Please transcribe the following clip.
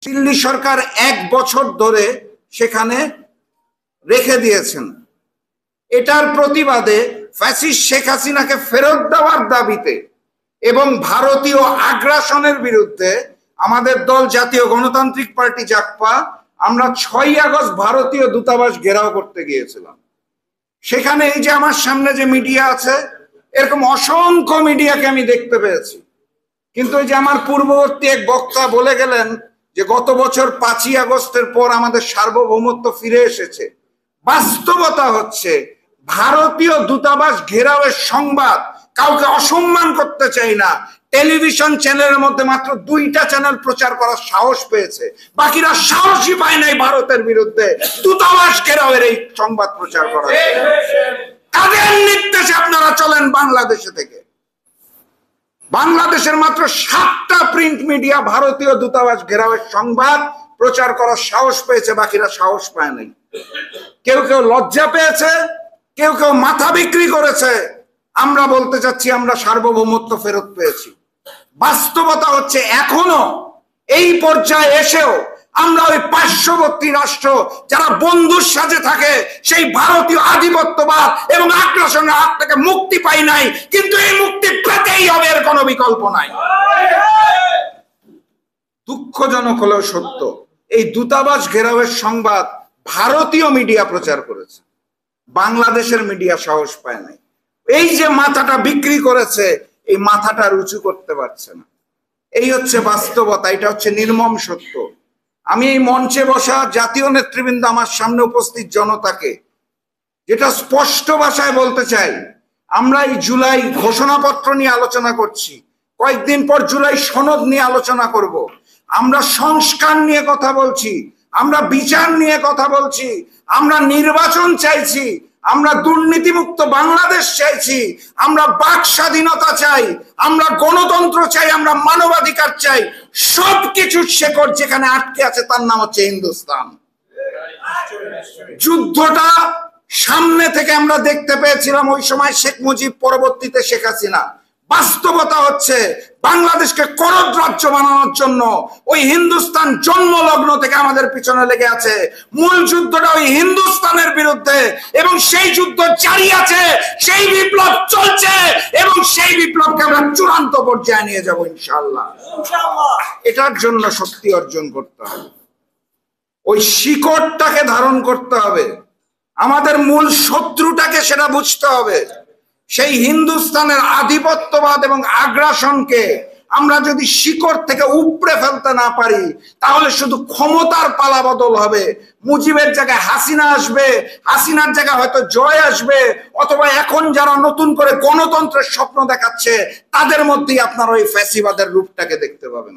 দিল্লি সরকার 1 বছর ধরে সেখানে রেখে দিয়েছেন। এটার প্রতিবাদে ফ্যাসিস্ট শেখ হাসিনাকে ফেরত দেওয়ার দাবিতে এবং ভারতীয় আগ্রাসনের বিরুদ্ধে আমাদের দল জাতীয় গণতান্ত্রিক পার্টি জাগপা আমরা 6ই আগস্ট ভারতীয় দূতাবাস ঘেরাও করতে গিয়েছিলাম। সেখানে এই যে আমার সামনে যে মিডিয়া আছে, এরকম অসংখ্য মিডিয়াকে আমি দেখতে পেয়েছি। কিন্তু এই যে আমার পূর্ববর্তী এক বক্তা বলে গেলেন যে গত বছর 5ই আগস্টের পর আমাদের সার্বভৌমত্ব ফিরে এসেছে। বাস্তবতা হচ্ছে ভারতীয় দূতাবাস ঘেরাওয়ের সংবাদ কাউকে অসম্মান করতে চাই না, টেলিভিশন চ্যানেলের মধ্যে মাত্র 2টা চ্যানেল প্রচার করার সাহস পেয়েছে, বাকিরা সাহসই পায় নাই ভারতের বিরুদ্ধে দূতাবাস ঘেরাওয়ের এই সংবাদ প্রচার করার। কাদের নির্দেশে আপনারা চলেন বাংলাদেশে থেকে? বাংলাদেশের মাত্র 7টা প্রিন্ট মিডিয়া ভারতীয় দূতাবাস ঘেরাওয়ের সংবাদ প্রচার করার সাহস পেয়েছে, বাকিরা সাহস পায় নাই। কেউ কেউ লজ্জা পেয়েছে, কেউ কেউ মাথা বিক্রি করেছে। আমরা বলতে চাচ্ছি আমরা সার্বভৌমত্ব ফেরত পেয়েছি। বাস্তবতা হচ্ছে এখনো এই পর্যায়ে এসেও আমরা ওই পার্শ্ববর্তী রাষ্ট্র যারা বন্ধুর সাথে থাকে সেই ভারতীয় আধিপত্যবাদ এবং আগ্রাসনের হাত থেকে মুক্তি পাই নাই, কিন্তু এই মুক্তি পেতেই হবে, এর কোনো বিকল্প নাই। দুঃখজনক হলেও সত্য, এই দূতাবাস ঘেরাওয়ের সংবাদ ভারতীয় মিডিয়া প্রচার করেছে, বাংলাদেশের মিডিয়া সাহস পায় নাই। এই যে মাথাটা বিক্রি করেছে, এই মাথাটা উঁচু করতে পারছে না। এই হচ্ছে বাস্তবতা, এটা হচ্ছে নির্মম সত্য। আমি এই মঞ্চে বসা জাতীয় নেতৃবৃন্দ, আমার সামনে উপস্থিত জনতাকে যেটা স্পষ্ট ভাষায় বলতে চাই, আমরা এই জুলাই ঘোষণাপত্র নিয়ে আলোচনা করছি, কয়েকদিন পর জুলাই সনদ নিয়ে আলোচনা করব। আমরা সংস্কার নিয়ে কথা বলছি, আমরা বিচার নিয়ে কথা বলছি, আমরা নির্বাচন চাইছি, আমরা দুর্নীতিমুক্ত বাংলাদেশ চাইছি, আমরা বাক স্বাধীনতা চাই, আমরা গণতন্ত্র চাই, আমরা মানবাধিকার চাই। সবকিছুর শেকড় যেখানে আটকে আছে তার নাম হচ্ছে হিন্দুস্তান। যুদ্ধটা সামনে থেকে আমরা দেখতে পেয়েছিলাম ওই সময় শেখ মুজিব, পরবর্তীতে শেখ হাসিনা। বাস্তবতা হচ্ছে বাংলাদেশকে করদ রাজ্য বানানোর জন্য ওই হিন্দুস্তান জন্মলগ্ন থেকে আমাদের পিছনে লেগে আছে। মূল যুদ্ধটা ওই হিন্দুস্তানের বিরুদ্ধে এবং সেই যুদ্ধ জারি আছে, সেই বিপ্লব চলছে এবং সেই বিপ্লবকে আমরা চূড়ান্ত পর্যায়ে নিয়ে যাব ইনশাআল্লাহ। এটার জন্য শক্তি অর্জন করতে হবে, ওই শিকড়টাকে ধারণ করতে হবে, আমাদের মূল শত্রুটাকে সেটা বুঝতে হবে। সেই হিন্দুস্তানের আধিপত্যবাদ এবং আগ্রাসনকে আমরা যদি শিকড় থেকে উপড়ে ফেলতে না পারি, তাহলে শুধু ক্ষমতার পালা বদল হবে। মুজিবের জায়গায় হাসিনা আসবে, হাসিনার জায়গায় হয়তো জয় আসবে, অথবা এখন যারা নতুন করে গণতন্ত্রের স্বপ্ন দেখাচ্ছে তাদের মধ্যেই আপনারা ওই ফ্যাসিবাদের রূপটাকে দেখতে পাবেন।